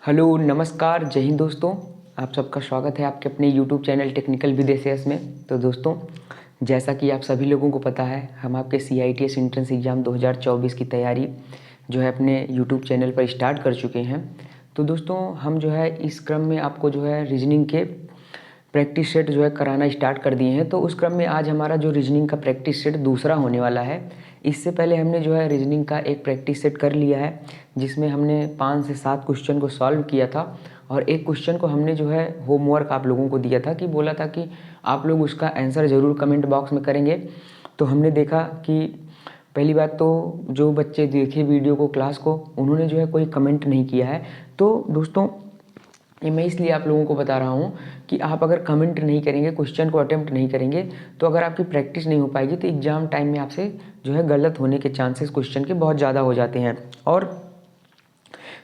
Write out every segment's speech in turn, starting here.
Hello नमस्कार जय हिंद दोस्तों। आप सबका स्वागत है आपके अपने YouTube channel technical with S में। तो दोस्तों, जैसा कि आप सभी लोगों को पता है, हम आपके CITS एंट्रेंस एग्ज़ाम 2024 की तैयारी जो है अपने यूट्यूब चैनल पर स्टार्ट कर चुके हैं। तो दोस्तों, हम जो है इस क्रम में आपको जो है रीजनिंग के प्रैक्टिस सेट जो है कराना स्टार्ट कर दिए हैं। तो उस क्रम में आज हमारा जो रीजनिंग का प्रैक्टिस सेट दूसरा होने वाला है। इससे पहले हमने जो है रीजनिंग का एक प्रैक्टिस सेट कर लिया है, जिसमें हमने 5 से 7 क्वेश्चन को सॉल्व किया था और एक क्वेश्चन को हमने जो है होमवर्क आप लोगों को दिया था कि बोला था कि आप लोग उसका आंसर ज़रूर कमेंट बॉक्स में करेंगे। तो हमने देखा कि पहली बात तो जो बच्चे देखे वीडियो को, क्लास को, उन्होंने जो है कोई कमेंट नहीं किया है। तो दोस्तों, ये मैं इसलिए आप लोगों को बता रहा हूँ कि आप अगर कमेंट नहीं करेंगे, क्वेश्चन को अटेम्प्ट नहीं करेंगे, तो अगर आपकी प्रैक्टिस नहीं हो पाएगी तो एग्ज़ाम टाइम में आपसे जो है गलत होने के चांसेस क्वेश्चन के बहुत ज़्यादा हो जाते हैं। और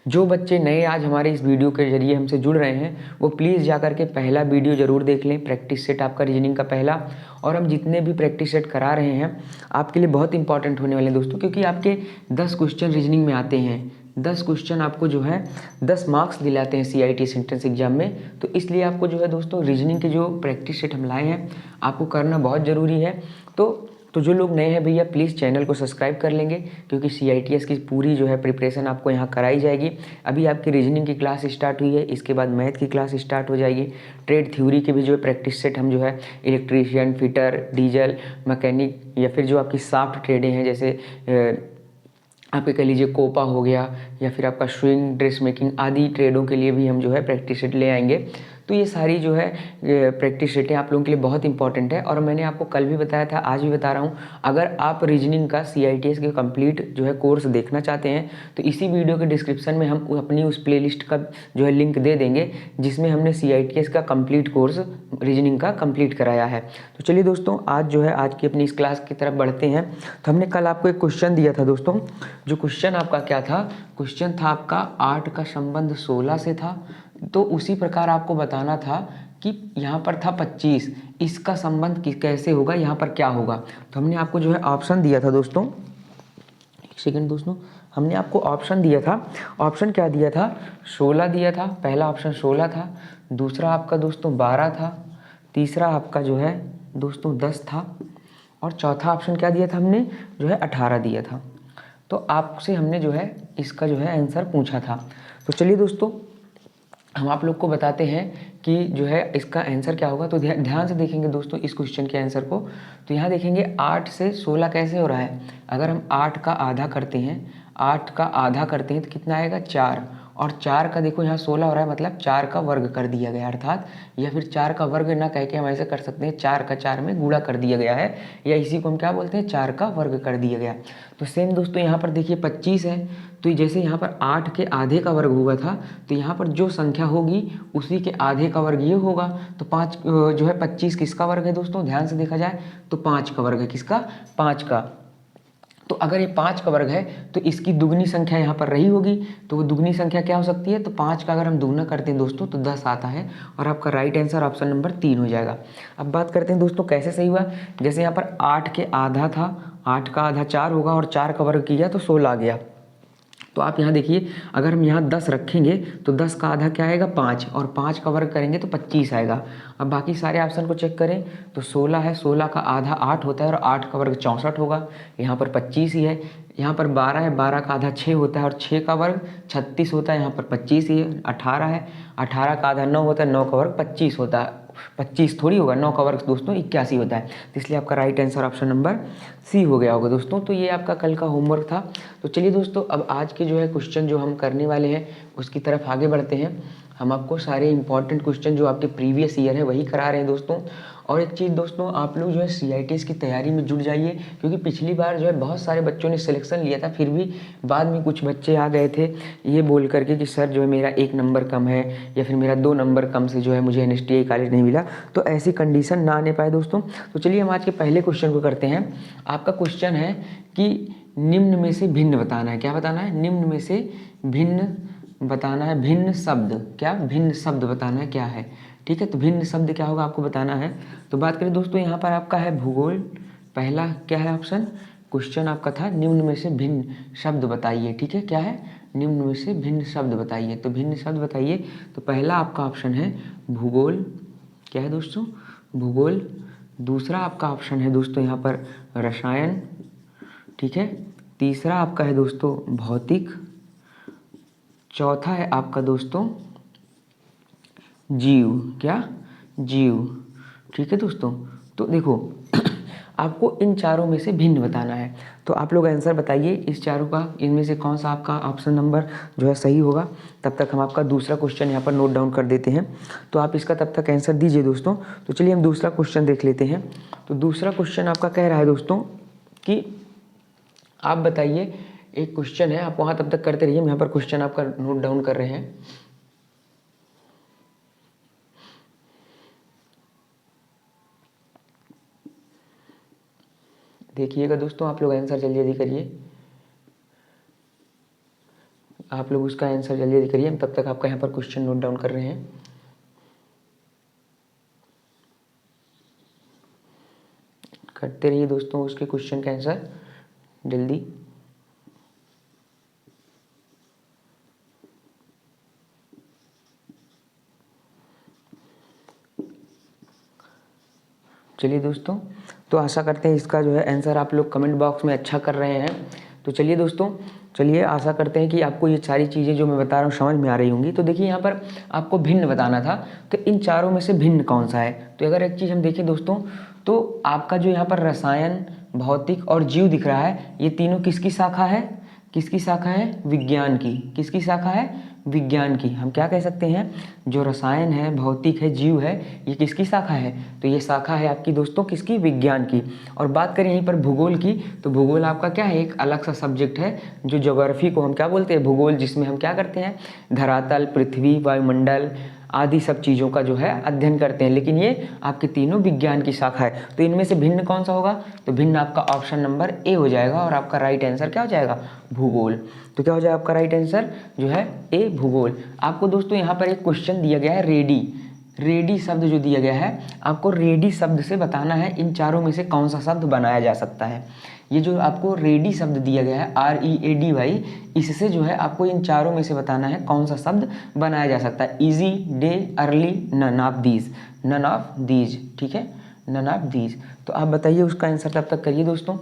जो बच्चे नए आज हमारे इस वीडियो के जरिए हमसे जुड़ रहे हैं, वो प्लीज़ जा कर के पहला वीडियो ज़रूर देख लें, प्रैक्टिस सेट आपका रीजनिंग का पहला। और हम जितने भी प्रैक्टिस सेट करा रहे हैं आपके लिए बहुत इंपॉर्टेंट होने वाले हैं दोस्तों, क्योंकि आपके 10 क्वेश्चन रीजनिंग में आते हैं। 10 क्वेश्चन आपको जो है 10 मार्क्स दिलाते हैं CITS एंट्रेंस एग्जाम में। तो इसलिए आपको जो है दोस्तों रीजनिंग के जो प्रैक्टिस सेट हम लाए हैं आपको करना बहुत ज़रूरी है। तो जो लोग नए हैं भैया, प्लीज़ चैनल को सब्सक्राइब कर लेंगे, क्योंकि CITS की पूरी जो है प्रिपरेशन आपको यहाँ कराई जाएगी। अभी आपकी रीजनिंग की क्लास स्टार्ट हुई है, इसके बाद मैथ की क्लास स्टार्ट हो जाएगी। ट्रेड थ्योरी के भी जो है प्रैक्टिस सेट हम जो है इलेक्ट्रीशियन, फिटर, डीजल, मैकेनिक, या फिर जो आपकी सॉफ्ट ट्रेडें हैं, जैसे आपके कह लीजिए कोपा हो गया, या फिर आपका स्विंग, ड्रेस मेकिंग आदि ट्रेडों के लिए भी हम जो है प्रैक्टिस सेट ले आएंगे। तो ये सारी जो है प्रैक्टिस सेटें आप लोगों के लिए बहुत इंपॉर्टेंट है। और मैंने आपको कल भी बताया था, आज भी बता रहा हूँ, अगर आप रीजनिंग का CITS के कंप्लीट जो है कोर्स देखना चाहते हैं तो इसी वीडियो के डिस्क्रिप्शन में हम अपनी उस प्लेलिस्ट का जो है लिंक दे देंगे, जिसमें हमने CITS का कंप्लीट कोर्स रीजनिंग का कंप्लीट कराया है। तो चलिए दोस्तों, आज जो है आज की अपनी इस क्लास की तरफ बढ़ते हैं। तो हमने कल आपको एक क्वेश्चन दिया था दोस्तों। जो क्वेश्चन आपका क्या था? क्वेश्चन था आपका 8 का संबंध 16 से था। तो उसी प्रकार आपको बताना था कि यहाँ पर था 25, इसका संबंध कैसे होगा, यहाँ पर क्या होगा। तो हमने आपको जो है ऑप्शन दिया था दोस्तों, एक सेकंड दोस्तों, हमने आपको ऑप्शन दिया था। ऑप्शन क्या दिया था? 16 दिया था। पहला ऑप्शन 16 था, दूसरा आपका दोस्तों 12 था, तीसरा आपका जो है दोस्तों 10 था, और चौथा ऑप्शन क्या दिया था हमने? जो है 18 दिया था। तो आपसे हमने जो है इसका जो है आंसर पूछा था। तो चलिए दोस्तों, हम आप लोग को बताते हैं कि जो है इसका आंसर क्या होगा। तो ध्यान से देखेंगे दोस्तों इस क्वेश्चन के आंसर को। तो यहाँ देखेंगे 8 से 16 कैसे हो रहा है। अगर हम 8 का आधा करते हैं, 8 का आधा करते हैं तो कितना आएगा? 4। और 4 का देखो यहाँ 16 हो रहा है, मतलब 4 का वर्ग कर दिया गया, अर्थात या फिर 4 का वर्ग ना कह के हम ऐसे कर सकते हैं, 4 का 4 में गुणा कर दिया गया है, या इसी को हम क्या बोलते हैं? 4 का वर्ग कर दिया गया। तो सेम दोस्तों यहाँ पर देखिए 25 है। तो जैसे यहाँ पर 8 के आधे का वर्ग हुआ था, तो यहाँ पर जो संख्या होगी उसी के आधे का वर्ग ये होगा। तो 5 जो है 25 किसका वर्ग है दोस्तों? ध्यान से देखा जाए तो 5 का वर्ग है। किसका? 5 का। तो अगर ये 5 का वर्ग है तो इसकी दुगनी संख्या यहाँ पर रही होगी। तो वो दुगनी संख्या क्या हो सकती है? तो 5 का अगर हम दुगना करते हैं दोस्तों तो 10 आता है, और आपका राइट आंसर ऑप्शन नंबर 3 हो जाएगा। अब बात करते हैं दोस्तों कैसे सही हुआ। जैसे यहाँ पर 8 के आधा था, 8 का आधा 4 होगा, और 4 का वर्ग किया तो 16 आ गया। तो आप यहाँ देखिए, अगर हम यहाँ 10 रखेंगे तो 10 का आधा क्या आएगा? 5, और 5 का वर्ग करेंगे तो 25 आएगा। अब बाकी सारे ऑप्शन को चेक करें तो 16 है, 16 का आधा 8 होता है, और 8 का वर्ग 64 होगा, यहाँ पर 25 ही है। यहाँ पर 12 है, 12 का आधा 6 होता है, और 6 का वर्ग 36 होता है, यहाँ पर 25 ही है। 18 है, 18 का आधा 9 होता है, 9 का वर्ग 25 होता है, 25 थोड़ी होगा, 9 का वर्ग दोस्तों 81 होता है। तो इसलिए आपका right answer option number C हो गया होगा दोस्तों। तो ये आपका कल का होमवर्क था। तो चलिए दोस्तों, अब आज के जो है क्वेश्चन जो हम करने वाले हैं उसकी तरफ आगे बढ़ते हैं। हम आपको सारे इंपॉर्टेंट क्वेश्चन जो आपके प्रीवियस ईयर है वही करा रहे हैं दोस्तों। और एक चीज़ दोस्तों, आप लोग जो है CITS की तैयारी में जुट जाइए, क्योंकि पिछली बार जो है बहुत सारे बच्चों ने सिलेक्शन लिया था, फिर भी बाद में कुछ बच्चे आ गए थे ये बोल करके कि सर जो है मेरा 1 नंबर कम है, या फिर मेरा 2 नंबर कम से जो है मुझे NSTI कॉलेज नहीं मिला। तो ऐसी कंडीशन ना आने पाए दोस्तों। तो चलिए हम आज के पहले क्वेश्चन को करते हैं। आपका क्वेश्चन है कि निम्न में से भिन्न बताना है। क्या बताना है? निम्न में से भिन्न बताना है। भिन्न शब्द, क्या? भिन्न शब्द बताना है क्या है। ठीक है, तो भिन्न शब्द क्या होगा आपको बताना है। तो बात करें दोस्तों, यहाँ पर आपका है भूगोल। पहला क्या है ऑप्शन? क्वेश्चन आपका था निम्न में से भिन्न शब्द बताइए। ठीक है, क्या है? निम्न में से भिन्न शब्द बताइए। तो भिन्न शब्द बताइए, तो पहला आपका ऑप्शन है भूगोल। क्या है दोस्तों? भूगोल। दूसरा आपका ऑप्शन है दोस्तों यहाँ पर रसायन, ठीक है। तीसरा आपका है दोस्तों भौतिक। चौथा है आपका दोस्तों जीव। क्या? जीव, ठीक है दोस्तों। तो देखो आपको इन चारों में से भिन्न बताना है, तो आप लोग आंसर बताइए इस चारों का, इनमें से कौन सा आपका ऑप्शन नंबर जो है सही होगा। तब तक हम आपका दूसरा क्वेश्चन यहाँ पर नोट डाउन कर देते हैं, तो आप इसका तब तक आंसर दीजिए दोस्तों। तो चलिए हम दूसरा क्वेश्चन देख लेते हैं। तो दूसरा क्वेश्चन आपका कह रहा है दोस्तों कि आप बताइए, एक क्वेश्चन है, आप वहाँ तब तक करते रहिए, हम यहाँ पर क्वेश्चन आपका नोट डाउन कर रहे हैं। देखिएगा दोस्तों, आप लोग आंसर जल्दी जल्दी करिए, आप लोग उसका आंसर जल्दी जल्दी करिए, हम तब तक आपका यहाँ पर क्वेश्चन नोट डाउन कर रहे हैं। करते रहिए दोस्तों उसके क्वेश्चन का आंसर जल्दी। चलिए दोस्तों, तो आशा करते हैं इसका जो है आंसर आप लोग कमेंट बॉक्स में अच्छा कर रहे हैं। तो चलिए दोस्तों, चलिए आशा करते हैं कि आपको ये सारी चीज़ें जो मैं बता रहा हूँ समझ में आ रही होंगी। तो देखिए यहाँ पर आपको भिन्न बताना था, तो इन चारों में से भिन्न कौन सा है। तो अगर एक चीज़ हम देखें दोस्तों, तो आपका जो यहाँ पर रसायन, भौतिक और जीव दिख रहा है, ये तीनों किसकी शाखा है? किसकी शाखा है? विज्ञान की। किसकी शाखा है? विज्ञान की। हम क्या कह सकते हैं, जो रसायन है, भौतिक है, जीव है, ये किसकी शाखा है? तो ये शाखा है आपकी दोस्तों किसकी? विज्ञान की। और बात करें यहीं पर भूगोल की, तो भूगोल आपका क्या है? एक अलग सा सब्जेक्ट है, जो ज्योग्राफी को हम क्या बोलते हैं? भूगोल, जिसमें हम क्या करते हैं? धरातल, पृथ्वी, वायुमंडल आदि सब चीज़ों का जो है अध्ययन करते हैं। लेकिन ये आपके तीनों विज्ञान की शाखा है। तो इनमें से भिन्न कौन सा होगा? तो भिन्न आपका ऑप्शन नंबर ए हो जाएगा, और आपका राइट आंसर क्या हो जाएगा? भूगोल। तो क्या हो जाएगा आपका राइट आंसर जो है? ए, भूगोल। आपको दोस्तों यहाँ पर एक क्वेश्चन दिया गया है रेडी। रेडी शब्द जो दिया गया है, आपको रेडी शब्द से बताना है इन चारों में से कौन सा शब्द बनाया जा सकता है। ये जो आपको रेडी शब्द दिया गया है, READY, इससे जो है आपको इन चारों में से बताना है कौन सा शब्द बनाया जा सकता है। Easy, day, early, none of these. None of these, ठीक है, नन ऑफ दीज। तो आप बताइए उसका आंसर तब तक करिए दोस्तों,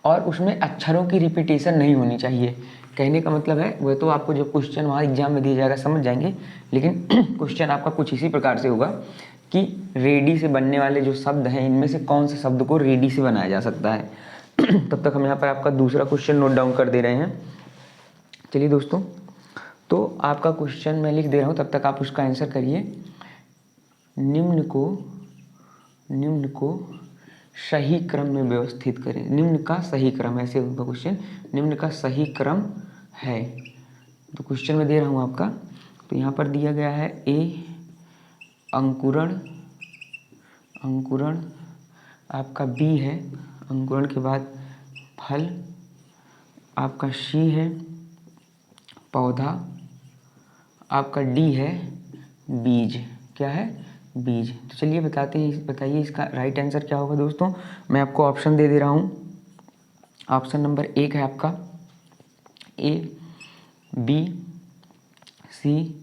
और उसमें अक्षरों की रिपीटेशन नहीं होनी चाहिए। कहने का मतलब है, वह तो आपको जो क्वेश्चन वहाँ एग्जाम में दिया जाएगा समझ जाएंगे, लेकिन क्वेश्चन आपका कुछ इसी प्रकार से होगा कि रेडी से बनने वाले जो शब्द हैं, इनमें से कौन से शब्द को रेडी से बनाया जा सकता है। तब तक हम यहाँ पर आपका दूसरा क्वेश्चन नोट डाउन कर दे रहे हैं। चलिए दोस्तों, तो आपका क्वेश्चन मैं लिख दे रहा हूँ, तब तक आप उसका आंसर करिए। निम्न को सही क्रम में व्यवस्थित करें। निम्न का सही क्रम, ऐसे होगा क्वेश्चन, निम्न का सही क्रम है। तो क्वेश्चन में दे रहा हूँ आपका, तो यहाँ पर दिया गया है ए अंकुरण, अंकुरण आपका बी है, अंकुरण के बाद फल आपका सी है, पौधा आपका डी है, बीज। क्या है? बीज। तो चलिए बताइए इसका राइट आंसर क्या होगा दोस्तों। मैं आपको ऑप्शन दे रहा हूँ। ऑप्शन नंबर 1 है आपका ए, बी, सी,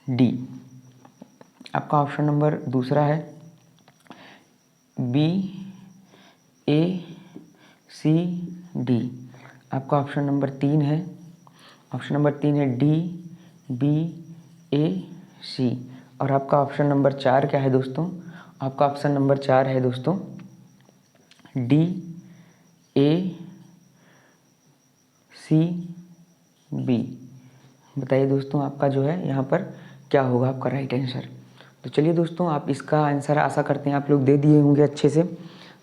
डी। आपका ऑप्शन नंबर दूसरा है बी, ए, सी, डी। आपका ऑप्शन नंबर 3 है, ऑप्शन नंबर 3 है डी, बी, ए, सी। और आपका ऑप्शन नंबर 4 क्या है दोस्तों? आपका ऑप्शन नंबर 4 है दोस्तों डी, ए, सी, बी। बताइए दोस्तों आपका जो है यहाँ पर क्या होगा आपका राइट आंसर। तो चलिए दोस्तों, आप इसका आंसर आशा करते हैं आप लोग दे दिए होंगे अच्छे से।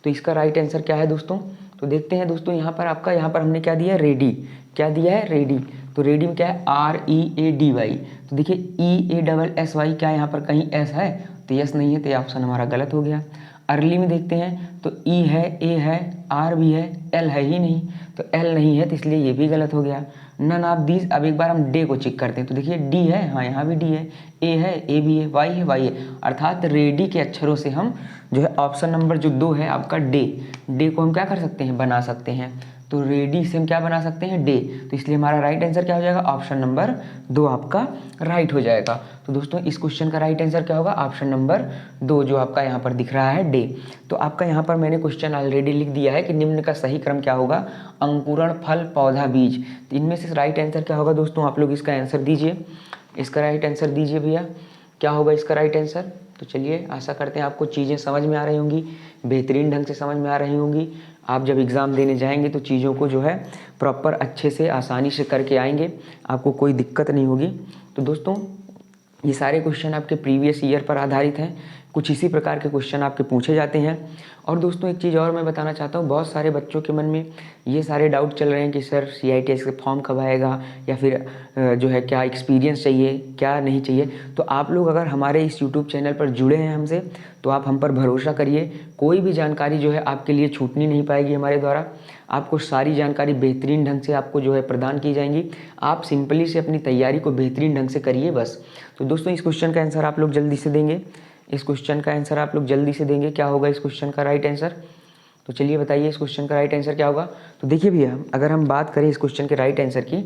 तो इसका राइट आंसर क्या है दोस्तों? तो देखते हैं दोस्तों, यहाँ पर आपका, यहाँ पर हमने क्या दिया है? रेडी। क्या दिया है? रेडी। तो रेडी में क्या है? READY। तो देखिए EASSY, क्या यहाँ पर कहीं एस है? तो यस नहीं है, तो ये ऑप्शन हमारा गलत हो गया। अर्ली में देखते हैं तो ई है, ए है, आर भी है, एल है ही नहीं, तो एल नहीं है, तो इसलिए ये भी गलत हो गया। None of these. अब एक बार हम डे को चेक करते हैं, तो देखिए डी है, हाँ यहाँ भी डी है, ए है, ए भी है, वाई है, वाई है। अर्थात रेडी के अक्षरों से हम जो है ऑप्शन नंबर जो 2 है आपका डे, डे को हम क्या कर सकते हैं? बना सकते हैं। तो रेडी से हम क्या बना सकते हैं, डे। तो इसलिए हमारा राइट आंसर क्या हो जाएगा, ऑप्शन नंबर 2 आपका राइट हो जाएगा। तो दोस्तों इस क्वेश्चन का राइट आंसर क्या होगा, ऑप्शन नंबर 2 जो आपका यहाँ पर दिख रहा है, डे। तो आपका यहाँ पर मैंने क्वेश्चन ऑलरेडी लिख दिया है कि निम्न का सही क्रम क्या होगा, अंकुरण, फल, पौधा, बीज। तो इनमें से राइट आंसर क्या होगा दोस्तों, आप लोग इसका आंसर दीजिए, इसका राइट आंसर दीजिए भैया, क्या होगा इसका राइट आंसर। तो चलिए आशा करते हैं आपको चीज़ें समझ में आ रही होंगी, बेहतरीन ढंग से समझ में आ रही होंगी। आप जब एग्ज़ाम देने जाएंगे तो चीज़ों को जो है प्रॉपर अच्छे से आसानी से करके आएंगे, आपको कोई दिक्कत नहीं होगी। तो दोस्तों ये सारे क्वेश्चन आपके प्रीवियस ईयर पर आधारित हैं, कुछ इसी प्रकार के क्वेश्चन आपके पूछे जाते हैं। और दोस्तों एक चीज़ और मैं बताना चाहता हूँ, बहुत सारे बच्चों के मन में ये सारे डाउट चल रहे हैं कि सर CITS का फॉर्म कब आएगा, या फिर जो है क्या एक्सपीरियंस चाहिए, क्या नहीं चाहिए। तो आप लोग अगर हमारे इस यूट्यूब चैनल पर जुड़े हैं हमसे, तो आप हम पर भरोसा करिए, कोई भी जानकारी जो है आपके लिए छूटनी नहीं पाएगी हमारे द्वारा। आपको सारी जानकारी बेहतरीन ढंग से आपको जो है प्रदान की जाएंगी। आप सिंपली से अपनी तैयारी को बेहतरीन ढंग से करिए बस। तो दोस्तों इस क्वेश्चन का आंसर आप लोग जल्दी से देंगे, इस क्वेश्चन का आंसर आप लोग जल्दी से देंगे, क्या होगा इस क्वेश्चन का राइट आंसर। तो चलिए बताइए इस क्वेश्चन का राइट आंसर क्या होगा। तो देखिए भैया, अगर हम बात करें इस क्वेश्चन के राइट आंसर की,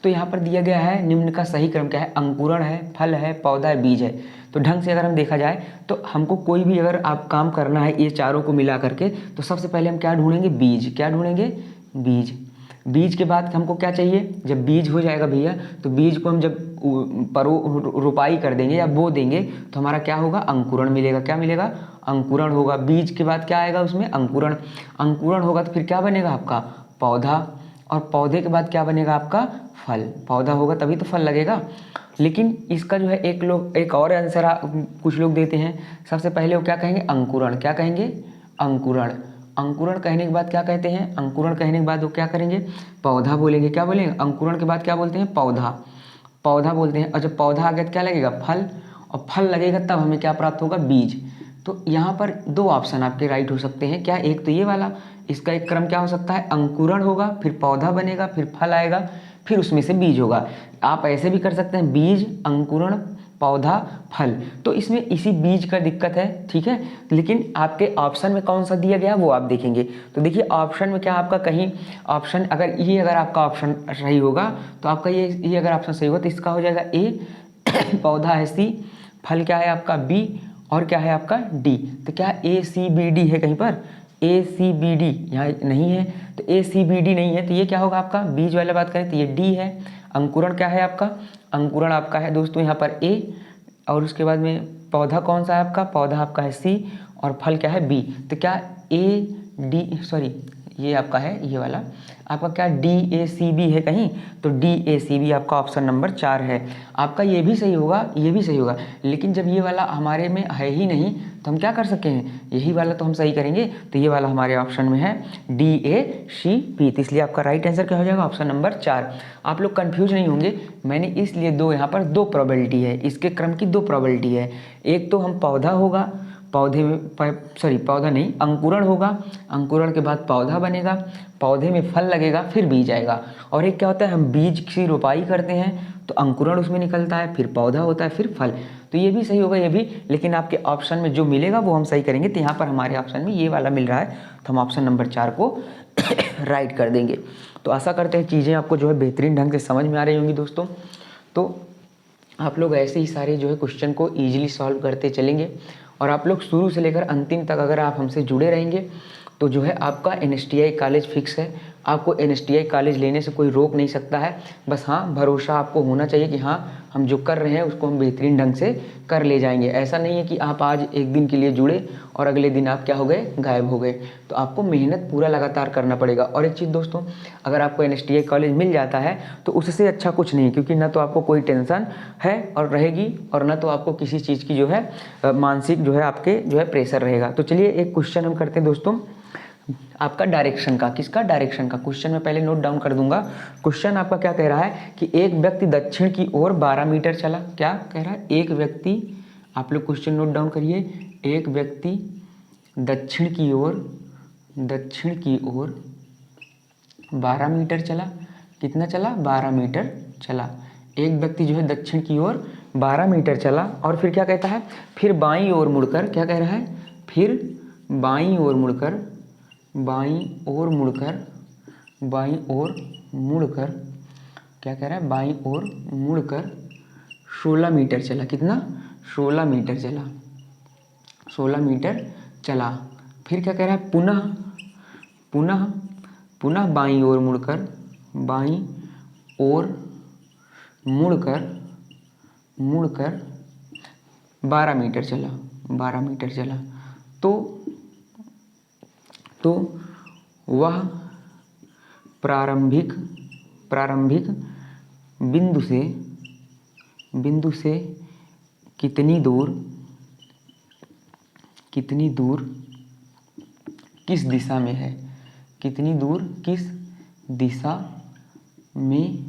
तो यहाँ पर दिया गया है निम्न का सही क्रम क्या है, अंकुरण है, फल है, पौधा है, बीज है। तो ढंग से अगर हम देखा जाए तो हमको कोई भी अगर आप काम करना है ये चारों को मिला करके, तो सबसे पहले हम क्या ढूंढेंगे, बीज। क्या ढूंढेंगे, बीज। बीज के बाद हमको क्या चाहिए, जब बीज हो जाएगा भैया, तो बीज को हम जब रोपाई कर देंगे या बो देंगे, तो हमारा क्या होगा, अंकुरण मिलेगा। क्या मिलेगा, अंकुरण होगा। बीज के बाद क्या आएगा उसमें, अंकुरण। अंकुरण होगा तो फिर क्या बनेगा आपका, पौधा। और पौधे के बाद क्या बनेगा आपका, फल। पौधा होगा तभी तो फल लगेगा। लेकिन इसका जो है एक और आंसर कुछ लोग देते हैं। सबसे पहले वो क्या कहेंगे, अंकुरण। क्या कहेंगे, अंकुरण। अंकुरण कहने के बाद क्या कहते हैं, अंकुरण कहने के बाद वो क्या करेंगे, पौधा बोलेंगे। क्या बोलेंगे, अंकुरण के बाद क्या बोलते हैं, पौधा। पौधा बोलते हैं। और जब पौधा आ गया तो क्या लगेगा, फल। और फल लगेगा तब हमें क्या प्राप्त होगा, बीज। तो यहाँ पर दो ऑप्शन आपके राइट हो सकते हैं। क्या, एक तो ये वाला, इसका एक क्रम क्या हो सकता है, अंकुरण होगा, फिर पौधा बनेगा, फिर फल आएगा, फिर उसमें से बीज होगा। आप ऐसे भी कर सकते हैं, बीज, अंकुरण, पौधा, फल। तो इसमें इसी बीज का दिक्कत है, ठीक है। लेकिन आपके ऑप्शन में कौन सा दिया गया वो आप देखेंगे। तो देखिए ऑप्शन में क्या आपका कहीं ऑप्शन, अगर आपका ऑप्शन सही होगा तो आपका ये अगर ऑप्शन सही होगा तो इसका हो जाएगा ए, पौधा है सी, फल क्या है आपका बी, और क्या है आपका डी। तो क्या ACBD है कहीं पर, ACBD यहाँ नहीं है, तो ACBD नहीं है, तो ये क्या होगा आपका, बीज वाला बात करें तो ये डी है। अंकुरण क्या है आपका, अंकुरण आपका है दोस्तों यहाँ पर ए, और उसके बाद में पौधा कौन सा है आपका, पौधा आपका है सी, और फल क्या है बी। तो क्या ये आपका है, ये वाला आपका क्या DACB है कहीं, तो DACB आपका ऑप्शन नंबर 4 है। आपका ये भी सही होगा, ये भी सही होगा। लेकिन जब ये वाला हमारे में है ही नहीं तो हम क्या कर सकते हैं, यही वाला तो हम सही करेंगे। तो ये वाला हमारे ऑप्शन में है DACB। तो इसलिए आपका राइट आंसर क्या हो जाएगा, ऑप्शन नंबर 4। आप लोग कंफ्यूज नहीं होंगे, मैंने इसलिए यहाँ पर दो प्रोबेबिलिटी है, इसके क्रम की दो प्रोबेबिलिटी है। एक तो हम पौधा होगा, पौधे में पौधा नहीं, अंकुरण होगा, अंकुरण के बाद पौधा बनेगा, पौधे में फल लगेगा, फिर बीज आएगा। और एक क्या होता है, हम बीज की रोपाई करते हैं तो अंकुरण उसमें निकलता है, फिर पौधा होता है, फिर फल। तो ये भी सही होगा, ये भी। लेकिन आपके ऑप्शन में जो मिलेगा वो हम सही करेंगे। तो यहाँ पर हमारे ऑप्शन में ये वाला मिल रहा है, तो हम ऑप्शन नंबर 4 को राइट कर देंगे। तो आशा करते हैं चीज़ें आपको जो है बेहतरीन ढंग से समझ में आ रही होंगी दोस्तों। तो आप लोग ऐसे ही सारे जो है क्वेश्चन को ईजिली सॉल्व करते चलेंगे, और आप लोग शुरू से लेकर अंतिम तक अगर आप हमसे जुड़े रहेंगे तो जो है आपका NSTI कॉलेज फिक्स है। आपको NSTI कॉलेज लेने से कोई रोक नहीं सकता है। बस हाँ, भरोसा आपको होना चाहिए कि हाँ हम जो कर रहे हैं उसको हम बेहतरीन ढंग से कर ले जाएंगे। ऐसा नहीं है कि आप आज एक दिन के लिए जुड़े और अगले दिन आप क्या हो गए, गायब हो गए। तो आपको मेहनत पूरा लगातार करना पड़ेगा। और एक चीज़ दोस्तों, अगर आपको NSTI कॉलेज मिल जाता है तो उससे अच्छा कुछ नहीं, क्योंकि ना तो आपको कोई टेंशन है और रहेगी, और ना तो आपको किसी चीज़ की जो है मानसिक जो है आपके जो है प्रेशर रहेगा। तो चलिए एक क्वेश्चन हम करते हैं दोस्तों, आपका डायरेक्शन का। किसका, डायरेक्शन का। क्वेश्चन में पहले नोट डाउन कर दूंगा। क्वेश्चन आपका क्या कह रहा है कि एक व्यक्ति दक्षिण की ओर 12 मीटर चला। क्या कह रहा है, एक व्यक्ति, आप लोग क्वेश्चन नोट डाउन करिए, एक व्यक्ति दक्षिण की ओर 12 मीटर चला। कितना चला, 12 मीटर चला। एक व्यक्ति जो है दक्षिण की ओर 12 मीटर चला, और फिर क्या कहता है, फिर बाईं ओर मुड़कर, क्या कह रहा है, फिर बाईं ओर मुड़कर बाईं ओर मुड़कर, क्या कह रहा है, बाईं ओर मुड़कर 16 मीटर चला। कितना? 16 मीटर चला, 16 मीटर चला। फिर क्या कह रहा है, पुनः पुनः पुनः बाईं ओर मुड़कर, बाईं ओर मुड़कर मुड़कर 12 मीटर चला, 12 मीटर चला। तो वह प्रारंभिक बिंदु से कितनी दूर किस दिशा में है, कितनी दूर किस दिशा में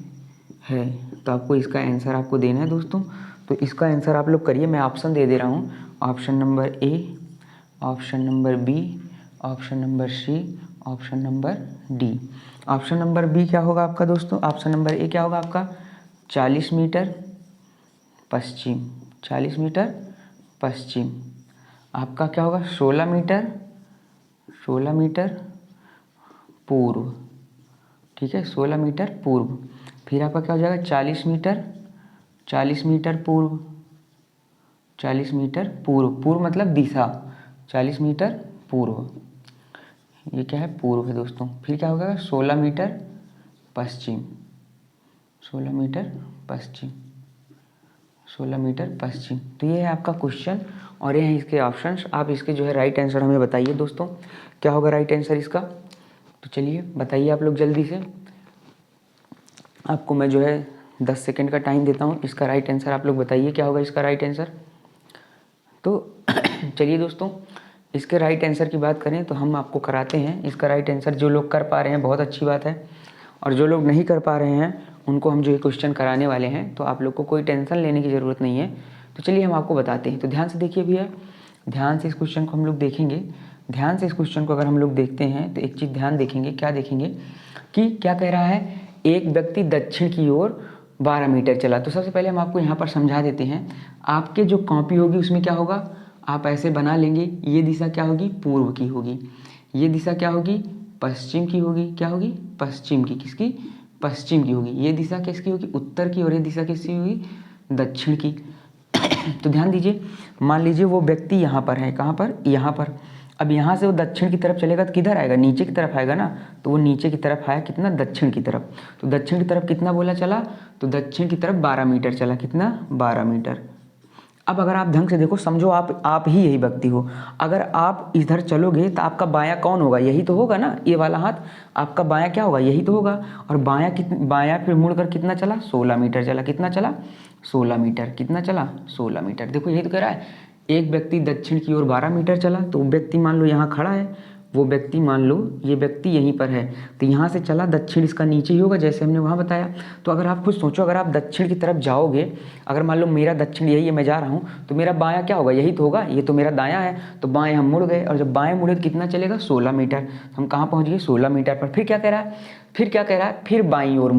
है। तो आपको इसका आंसर आपको देना है दोस्तों। तो इसका आंसर आप लोग करिए, मैं ऑप्शन दे दे रहा हूँ। Option number A, option number B, option number C, option number D. Option number B क्या होगा आपका दोस्तों? ऑप्शन नंबर ए क्या होगा आपका? 40 मीटर पश्चिम, 40 मीटर पश्चिम। आपका क्या होगा? 16 मीटर पूर्व, ठीक है, 16 मीटर पूर्व। फिर आपका क्या हो जाएगा? 40 मीटर पूर्व, 40 मीटर पूर्व, पूर्व मतलब दिशा, 40 मीटर पूर्व, ये क्या है? पूर्व है दोस्तों। फिर क्या होगा? 16 मीटर पश्चिम, 16 मीटर पश्चिम, 16 मीटर पश्चिम। तो ये है आपका क्वेश्चन और ये हैं इसके ऑप्शंस। आप इसके जो है राइट आंसर हमें बताइए दोस्तों, क्या होगा राइट आंसर इसका? तो चलिए बताइए आप लोग जल्दी से। आपको मैं जो है 10 सेकंड का टाइम देता हूँ, इसका राइट आंसर आप लोग बताइए क्या होगा इसका राइट आंसर। तो चलिए दोस्तों, इसके राइट आंसर की बात करें तो हम आपको कराते हैं इसका राइट आंसर। जो लोग कर पा रहे हैं बहुत अच्छी बात है, और जो लोग नहीं कर पा रहे हैं उनको हम जो ये क्वेश्चन कराने वाले हैं, तो आप लोग को कोई टेंशन लेने की ज़रूरत नहीं है। तो चलिए हम आपको बताते हैं। तो ध्यान से देखिए भैया, ध्यान से इस क्वेश्चन को हम लोग देखेंगे। ध्यान से इस क्वेश्चन को अगर हम लोग देखते हैं तो एक चीज़ ध्यान देखेंगे, क्या देखेंगे कि क्या कह रहा है, एक व्यक्ति दक्षिण की ओर 12 मीटर चला। तो सबसे पहले हम आपको यहाँ पर समझा देते हैं। आपके जो कॉपी होगी उसमें क्या होगा, आप ऐसे बना लेंगे, ये दिशा क्या होगी? पूर्व की होगी। ये दिशा क्या होगी? पश्चिम की होगी। क्या होगी? पश्चिम की। किसकी? पश्चिम की होगी। ये दिशा किसकी होगी? उत्तर की। और ये दिशा किसकी होगी? दक्षिण की। तो ध्यान दीजिए, मान लीजिए वो व्यक्ति यहाँ पर है, कहाँ पर? यहाँ पर। अब यहाँ से वो दक्षिण की तरफ चलेगा तो किधर आएगा? नीचे की तरफ आएगा ना। तो वो नीचे की तरफ आया, कितना? दक्षिण की तरफ। तो दक्षिण की तरफ कितना बोला चला? तो दक्षिण की तरफ 12 मीटर चला। कितना? 12 मीटर। अब अगर आप ढंग से देखो, समझो आप ही यही व्यक्ति हो। अगर आप इधर चलोगे तो आपका बायां कौन होगा? यही तो होगा ना, ये वाला हाथ आपका बायां क्या होगा? यही तो होगा। और बायां फिर मुड़कर कितना चला? 16 मीटर चला। कितना चला? 16 मीटर। कितना चला? 16 मीटर। देखो यही तो कह रहा है, एक व्यक्ति दक्षिण की ओर 12 मीटर चला। तो वो व्यक्ति मान लो यहाँ खड़ा है, वो व्यक्ति मान लो ये व्यक्ति यहीं पर है, तो यहाँ से चला दक्षिण, इसका नीचे ही होगा जैसे हमने वहाँ बताया। तो अगर आप खुद सोचो, अगर आप दक्षिण की तरफ जाओगे, अगर मान लो मेरा दक्षिण यही है, मैं जा रहा हूँ, तो मेरा बायां क्या होगा? यही तो होगा। ये तो मेरा दायां है, तो बाएं हम मुड़ गए, और जब बाएं मुड़े तो कितना चलेगा? 16 मीटर। हम कहाँ पहुँच गए? 16 मीटर पर। फिर क्या कह रहा है? फिर बाईं ओर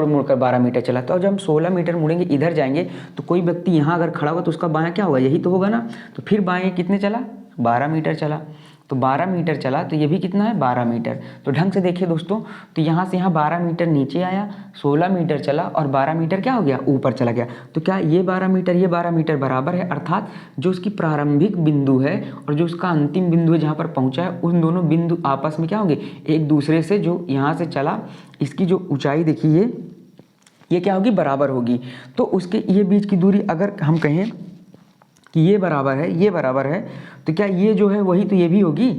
मुड़कर 12 मीटर चला। तो जब हम 16 मीटर मुड़ेंगे, इधर जाएंगे, तो कोई व्यक्ति यहाँ अगर खड़ा हुआ तो उसका बायां क्या होगा? यही तो होगा ना। तो फिर बाएं कितने चला? 12 मीटर चला। तो 12 मीटर चला, तो ये भी कितना है? 12 मीटर। तो ढंग से देखिए दोस्तों, तो यहाँ से यहाँ 12 मीटर नीचे आया, 16 मीटर चला, और 12 मीटर क्या हो गया? ऊपर चला गया। तो क्या ये 12 मीटर बराबर है? अर्थात जो उसकी प्रारंभिक बिंदु है और जो उसका अंतिम बिंदु है जहाँ पर पहुँचा है, उन दोनों बिंदु आपस में क्या होंगे? एक दूसरे से, जो यहाँ से चला, इसकी जो ऊंचाई देखिए, ये क्या होगी? बराबर होगी। तो उसके ये बीच की दूरी अगर हम कहें कि ये बराबर है, तो क्या ये जो है वही तो ये भी होगी।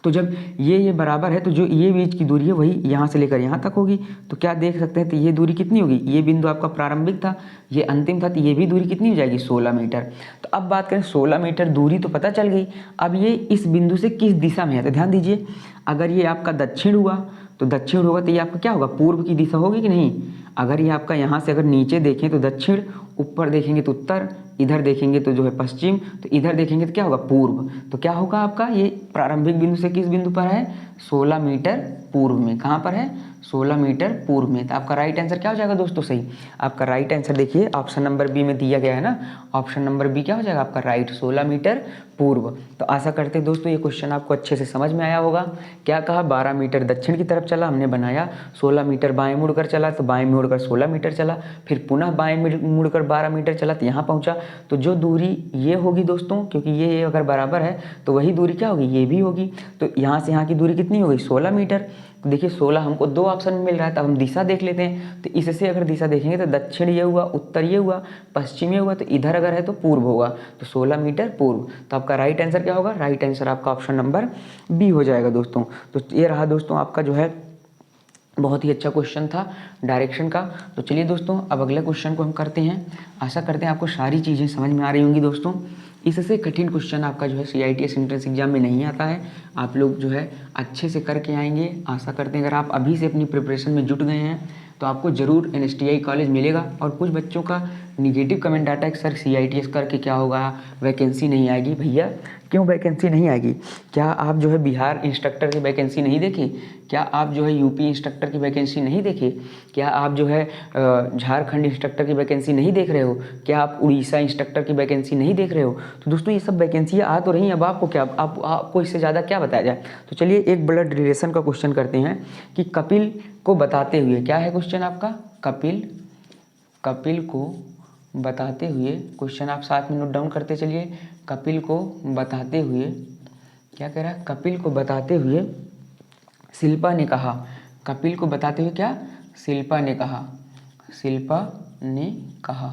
तो जब ये बराबर है, तो जो ये बीच की दूरी है वही यहाँ से लेकर यहाँ तक होगी। तो क्या देख सकते हैं, तो ये दूरी कितनी होगी? ये बिंदु आपका प्रारंभिक था, ये अंतिम था, तो ये भी दूरी कितनी हो जाएगी? 16 मीटर। तो अब बात करें, 16 मीटर दूरी तो पता चल गई। अब ये इस बिंदु से किस दिशा में है? तो ध्यान दीजिए, अगर ये आपका दक्षिण हुआ तो ये आपका क्या होगा? पूर्व की दिशा होगी कि नहीं? अगर ये आपका यहाँ से अगर नीचे देखें तो दक्षिण, ऊपर देखेंगे तो उत्तर, इधर देखेंगे तो जो है पश्चिम, तो इधर देखेंगे तो क्या होगा पूर्व। तो क्या होगा आपका, ये प्रारंभिक बिंदु से किस बिंदु पर है, 16 मीटर पूर्व में। कहाँ पर है, 16 मीटर पूर्व में। तो आपका राइट आंसर क्या हो जाएगा दोस्तों, सही। आपका राइट आंसर देखिए ऑप्शन नंबर बी में दिया गया है ना, ऑप्शन नंबर बी क्या हो जाएगा आपका राइट, 16 मीटर पूर्व। तो आशा करते हैं दोस्तों ये क्वेश्चन आपको अच्छे से समझ में आया होगा। क्या कहा, 12 मीटर दक्षिण की तरफ चला, हमने बनाया। 16 मीटर बाएं मुड़कर चला, तो बाएं मुड़कर 16 मीटर चला, फिर पुनः बाएं मुड़कर 12 मीटर चला, तो यहाँ पहुँचा। तो जो दूरी ये होगी दोस्तों, क्योंकि ये अगर बराबर है तो वही दूरी क्या होगी, ये भी होगी। तो यहाँ से यहाँ की दूरी कितनी हो गई, 16 मीटर। तो देखिए 16 हमको 2 ऑप्शन में मिल रहा है, तब हम दिशा देख लेते हैं। तो इससे अगर दिशा देखेंगे तो दक्षिण ये हुआ, उत्तर ये हुआ, पश्चिम ये हुआ, तो इधर अगर है तो पूर्व होगा। तो 16 मीटर पूर्व। तो आपका राइट आंसर क्या होगा, राइट आंसर आपका ऑप्शन नंबर बी हो जाएगा दोस्तों। तो ये रहा दोस्तों आपका जो है बहुत ही अच्छा क्वेश्चन था डायरेक्शन का। तो चलिए दोस्तों अब अगले क्वेश्चन को हम करते हैं। आशा करते हैं आपको सारी चीज़ें समझ में आ रही होंगी दोस्तों। इससे कठिन क्वेश्चन आपका जो है CITS एंट्रेंस एग्जाम में नहीं आता है, आप लोग जो है अच्छे से करके आएंगे। आशा करते हैं अगर आप अभी से अपनी प्रिपरेशन में जुट गए हैं तो आपको ज़रूर NSTI कॉलेज मिलेगा। और कुछ बच्चों का निगेटिव कमेंट आता है कि सर CITS करके क्या होगा, वैकेंसी नहीं आएगी। भैया क्यों वैकेंसी नहीं आएगी, क्या आप जो है बिहार इंस्ट्रक्टर की वैकेंसी नहीं देखी, क्या आप जो है यूपी इंस्ट्रक्टर की वैकेंसी नहीं देखी, क्या आप जो है झारखंड इंस्ट्रक्टर की वैकेंसी नहीं देख रहे हो, क्या आप उड़ीसा इंस्ट्रक्टर की वैकेंसी नहीं देख रहे हो। तो दोस्तों ये सब वैकेंसियाँ आ तो रही हैं, अब आपको क्या, आपको इससे ज़्यादा क्या बताया जाए। तो चलिए एक ब्लड रिलेशन का क्वेश्चन करते हैं कि कपिल को बताते हुए, क्या है क्वेश्चन आपका, कपिल को बताते हुए, क्वेश्चन आप साथ में नोट डाउन करते चलिए। कपिल को बताते हुए क्या कह रहा है, कपिल को बताते हुए शिल्पा ने कहा, कपिल को बताते हुए क्या, शिल्पा ने कहा, शिल्पा ने कहा।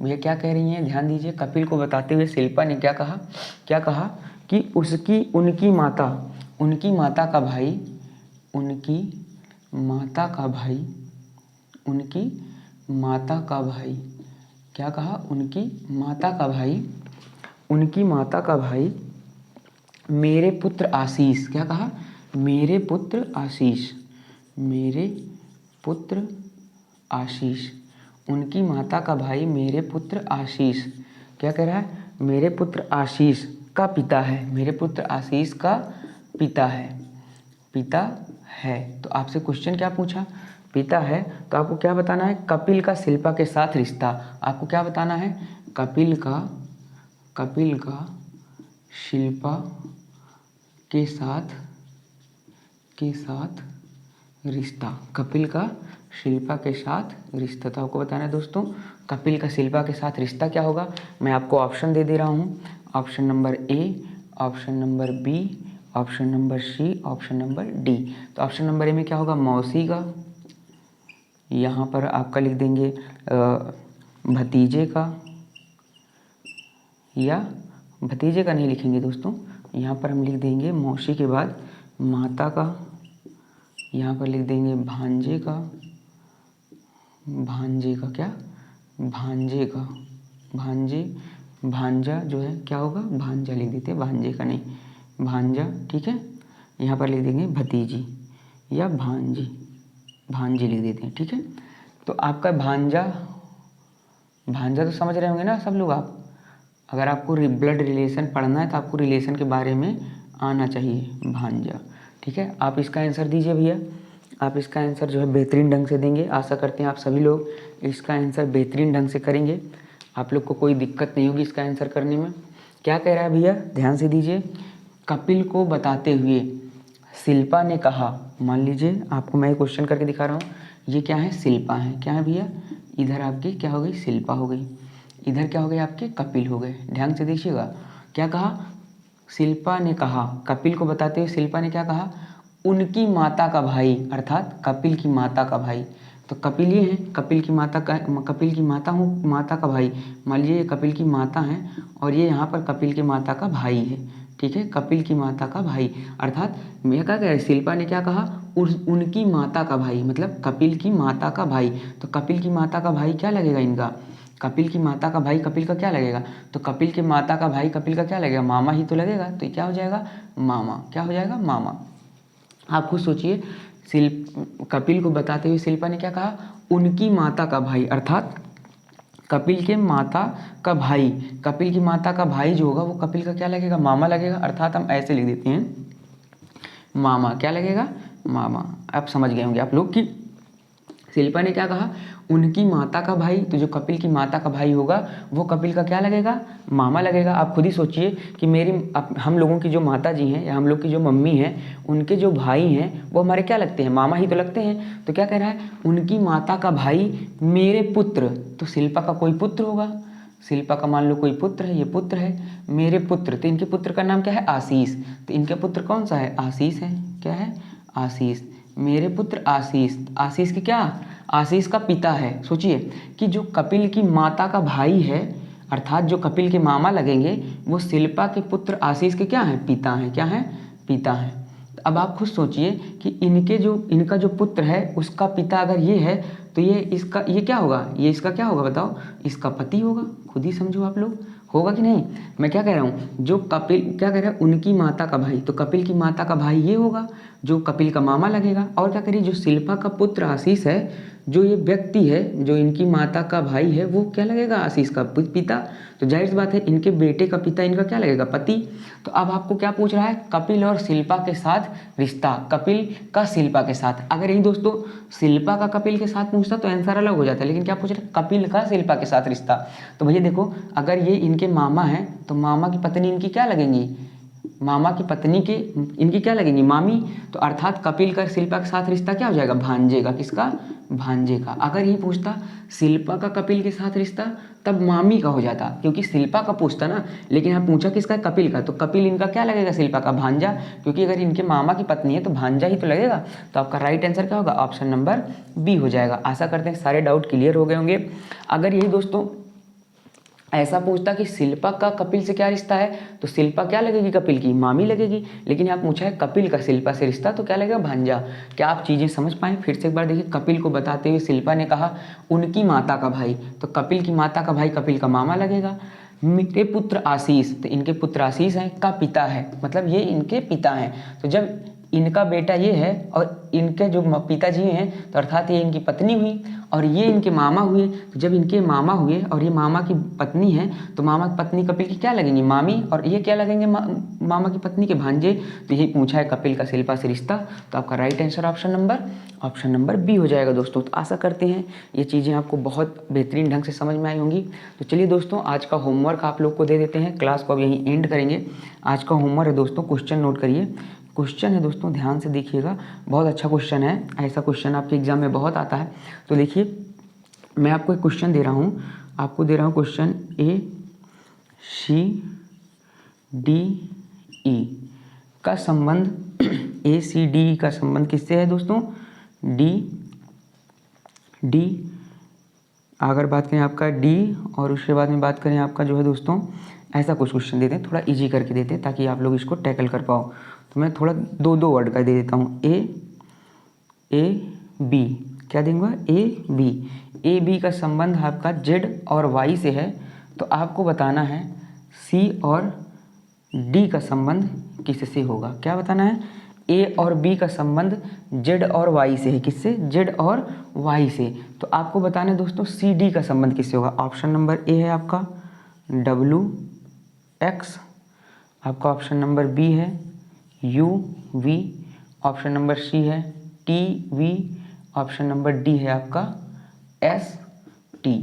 भैया क्या कह रही हैं, ध्यान दीजिए। कपिल को बताते हुए शिल्पा ने क्या कहा, क्या कहा कि उनकी माता का भाई, उनकी माता का भाई, उनकी माता का भाई, क्या कहा, उनकी माता का भाई, उनकी माता का भाई मेरे पुत्र आशीष, क्या कहा, मेरे पुत्र आशीष, मेरे पुत्र आशीष, उनकी माता का भाई मेरे पुत्र आशीष, क्या कह रहा है, मेरे पुत्र आशीष का पिता है, मेरे पुत्र आशीष का पिता है, पिता है। तो आपसे क्वेश्चन क्या पूछा, पिता है, तो आपको क्या बताना है, कपिल का शिल्पा के साथ रिश्ता। आपको क्या बताना है, कपिल का शिल्पा के साथ रिश्ता, कपिल का शिल्पा के साथ रिश्ता। तो आपको बताना है दोस्तों कपिल का शिल्पा के साथ रिश्ता क्या होगा। मैं आपको ऑप्शन दे रहा हूँ, option number A, option number B, option number C, option number D. तो ऑप्शन नंबर ए में क्या होगा, मौसी का, यहाँ पर आपका लिख देंगे भतीजे का, या भतीजे का नहीं लिखेंगे दोस्तों, यहाँ पर हम लिख देंगे मौसी के बाद माता का, यहाँ पर लिख देंगे भांजे का, भांजे का क्या, भांजे का, भांजा जो है क्या होगा, भांजा लिख देते हैं, भांजे का नहीं, भांजा, ठीक है। यहाँ पर लिख देंगे भतीजी या भांजी लिख देते हैं, ठीक है। तो आपका भांजा तो समझ रहे होंगे ना सब लोग। आप अगर आपको ब्लड रिलेशन पढ़ना है तो आपको रिलेशन के बारे में आना चाहिए, भांजा, ठीक है। आप इसका आंसर दीजिए भैया, आप इसका आंसर जो है बेहतरीन ढंग से देंगे। आशा करते हैं आप सभी लोग इसका आंसर बेहतरीन ढंग से करेंगे, आप लोग को कोई दिक्कत नहीं होगी इसका आंसर करने में। क्या कह रहा है भैया, ध्यान से दीजिए। कपिल को बताते हुए शिल्पा ने कहा, मान लीजिए आपको मैं क्वेश्चन करके दिखा रहा हूँ, ये क्या है, शिल्पा है, क्या है भैया, इधर आपकी क्या हो गई, शिल्पा हो गई, इधर क्या हो गए आपके, कपिल हो गए। ध्यान से देखिएगा, क्या कहा, शिल्पा ने कहा, कपिल को बताते हुए शिल्पा ने क्या कहा, उनकी माता का भाई, अर्थात कपिल की माता का भाई। तो कपिल ये है, कपिल की माता का भाई, मान लीजिए ये कपिल की माता है और ये यहाँ पर कपिल की माता का भाई है, ठीक है, कपिल की माता का भाई। अर्थात मैं क्या कह रहा है, शिल्पा ने क्या कहा, उनकी माता का भाई, मतलब कपिल की माता का भाई। तो कपिल की माता का भाई क्या लगेगा इनका, कपिल की माता का भाई कपिल का क्या लगेगा, तो कपिल की माता का भाई कपिल का क्या लगेगा, मामा ही तो लगेगा। तो क्या हो जाएगा, मामा, क्या हो जाएगा, मामा। आप खुद सोचिए, कपिल को बताते हुए शिल्पा ने क्या कहा, उनकी माता का भाई, अर्थात कपिल के माता का भाई, कपिल की माता का भाई जो होगा वो कपिल का क्या लगेगा, मामा लगेगा। अर्थात हम ऐसे लिख देते हैं मामा, क्या लगेगा, मामा। अब समझ गए होंगे आप लोग कि शिल्पा ने क्या कहा, उनकी माता का भाई, तो जो कपिल की माता का भाई होगा वो कपिल का क्या लगेगा, मामा लगेगा। आप खुद ही सोचिए कि हम लोगों की जो माता जी हैं या हम लोग की जो मम्मी हैं, उनके जो भाई हैं वो हमारे क्या लगते हैं, मामा ही तो लगते हैं। तो क्या कह रहा है, उनकी माता का भाई मेरे पुत्र, तो शिल्पा का कोई पुत्र होगा, शिल्पा का मान लो कोई पुत्र है, ये पुत्र है, मेरे पुत्र, तो इनके पुत्र का नाम क्या है, आशीष। तो इनके पुत्र कौन सा है, आशीष है, क्या है, आशीष, मेरे पुत्र आशीष। आशीष की क्या, आशीष का पिता है। सोचिए कि जो कपिल की माता का भाई है, अर्थात जो कपिल के मामा लगेंगे, वो शिल्पा के पुत्र आशीष के क्या हैं, पिता हैं, क्या हैं, पिता हैं। अब आप खुद सोचिए कि इनका जो पुत्र है उसका पिता अगर ये है, तो ये क्या होगा, ये इसका क्या होगा बताओ, इसका पति होगा। खुद ही समझो आप लोग, होगा कि नहीं। मैं क्या कह रहा हूँ, जो कपिल क्या कह रहा है, उनकी माता का भाई, तो कपिल की माता का भाई ये होगा जो कपिल का मामा लगेगा। और क्या करिए, जो शिल्पा का पुत्र आशीष है, जो ये व्यक्ति है, जो इनकी माता का भाई है, वो क्या लगेगा, आशीष का पिता। तो जाहिर सी बात है इनके बेटे का पिता इनका क्या लगेगा, पति। तो अब आपको क्या पूछ रहा है, कपिल और शिल्पा के साथ रिश्ता, कपिल का शिल्पा के साथ। अगर यही दोस्तों शिल्पा का कपिल के साथ पूछता तो आंसर अलग हो जाता है, लेकिन क्या पूछ रहा है, कपिल का शिल्पा के साथ रिश्ता। तो भैया देखो, अगर ये इनके मामा हैं तो मामा की पत्नी इनकी क्या लगेंगी, मामा की पत्नी के इनकी क्या लगेंगी, मामी। तो अर्थात कपिल का शिल्पा के साथ रिश्ता क्या हो जाएगा, भांजे का, किसका, भांजे का। अगर ये पूछता शिल्पा का कपिल के साथ रिश्ता, तब मामी का हो जाता, क्योंकि शिल्पा का पूछता ना, लेकिन यहाँ पूछा किसका, कपिल का। तो कपिल इनका क्या लगेगा, शिल्पा का भांजा, क्योंकि अगर इनके मामा की पत्नी है तो भांजा ही तो लगेगा। तो आपका राइट आंसर क्या होगा, ऑप्शन नंबर बी हो जाएगा। आशा करते हैं सारे डाउट क्लियर हो गए होंगे। अगर यही दोस्तों ऐसा पूछता कि शिल्पा का कपिल से क्या रिश्ता है, तो शिल्पा क्या लगेगी, कपिल की मामी लगेगी। लेकिन यहाँ पूछा है कपिल का शिल्पा से रिश्ता, तो क्या लगेगा, भांजा। क्या आप चीज़ें समझ पाए, फिर से एक बार देखिए। कपिल को बताते हुए शिल्पा ने कहा उनकी माता का भाई, तो कपिल की माता का भाई कपिल का मामा लगेगा। मेरे पुत्र आशीष, तो इनके पुत्र आशीष हैं, का पिता है, मतलब ये इनके पिता हैं। तो जब इनका बेटा ये है और इनके जो पिताजी हैं, तो अर्थात ये इनकी पत्नी हुई और ये इनके मामा हुए। तो जब इनके मामा हुए और ये मामा की पत्नी है, तो मामा की पत्नी कपिल की क्या लगेंगी, मामी, और ये क्या लगेंगे, मामा की पत्नी के भांजे। तो यही पूछा है कपिल का शिल्पा से रिश्ता। तो आपका right answer option number B हो जाएगा दोस्तों। तो आशा करते हैं ये चीज़ें आपको बहुत बेहतरीन ढंग से समझ में आई होंगी। तो चलिए दोस्तों, आज का होमवर्क आप लोग को दे देते हैं, क्लास को अब यहीं एंड करेंगे। आज का होमवर्क है दोस्तों, क्वेश्चन नोट करिए। क्वेश्चन है दोस्तों, ध्यान से देखिएगा, बहुत अच्छा क्वेश्चन है, ऐसा क्वेश्चन आपके एग्जाम में बहुत आता है। तो देखिए, मैं आपको एक क्वेश्चन दे रहा हूँ, आपको दे रहा हूँ क्वेश्चन ACDE का संबंध, ACDE का संबंध किससे है दोस्तों, डी अगर बात करें आपका D, और उसके बाद में बात करें आपका जो है दोस्तों, ऐसा कुछ क्वेश्चन देते हैं, थोड़ा इजी करके देते हैं ताकि आप लोग इसको टैकल कर पाओ। तो मैं थोड़ा दो वर्ड का दे देता हूँ, A B, क्या देंगे, AB का संबंध आपका Z और Y से है। तो आपको बताना है C और D का संबंध किससे होगा। क्या बताना है, A और B का संबंध Z और Y से है, किससे, Z और Y से। तो आपको बताना है दोस्तों CD का संबंध किससे होगा। ऑप्शन नंबर A है आपका WX, आपका ऑप्शन नंबर B है UV, ऑप्शन नंबर C है TV, ऑप्शन नंबर D है आपका ST।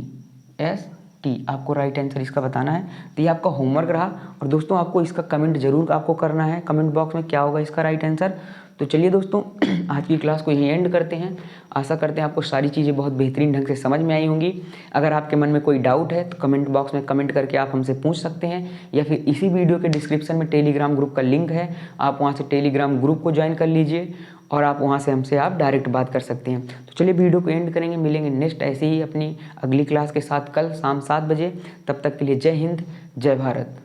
आपको राइट आंसर इसका बताना है। तो ये आपका होमवर्क रहा, और दोस्तों आपको इसका कमेंट जरूर आपको करना है कमेंट बॉक्स में, क्या होगा इसका राइट आंसर। तो चलिए दोस्तों, आज की क्लास को यहीं एंड करते हैं। आशा करते हैं आपको सारी चीज़ें बहुत बेहतरीन ढंग से समझ में आई होंगी। अगर आपके मन में कोई डाउट है तो कमेंट बॉक्स में कमेंट करके आप हमसे पूछ सकते हैं, या फिर इसी वीडियो के डिस्क्रिप्शन में टेलीग्राम ग्रुप का लिंक है, आप वहाँ से टेलीग्राम ग्रुप को ज्वाइन कर लीजिए और आप वहाँ से हमसे आप डायरेक्ट बात कर सकते हैं। तो चलिए वीडियो को एंड करेंगे, मिलेंगे नेक्स्ट ऐसे ही अपनी अगली क्लास के साथ कल शाम 7 बजे। तब तक के लिए जय हिंद, जय भारत।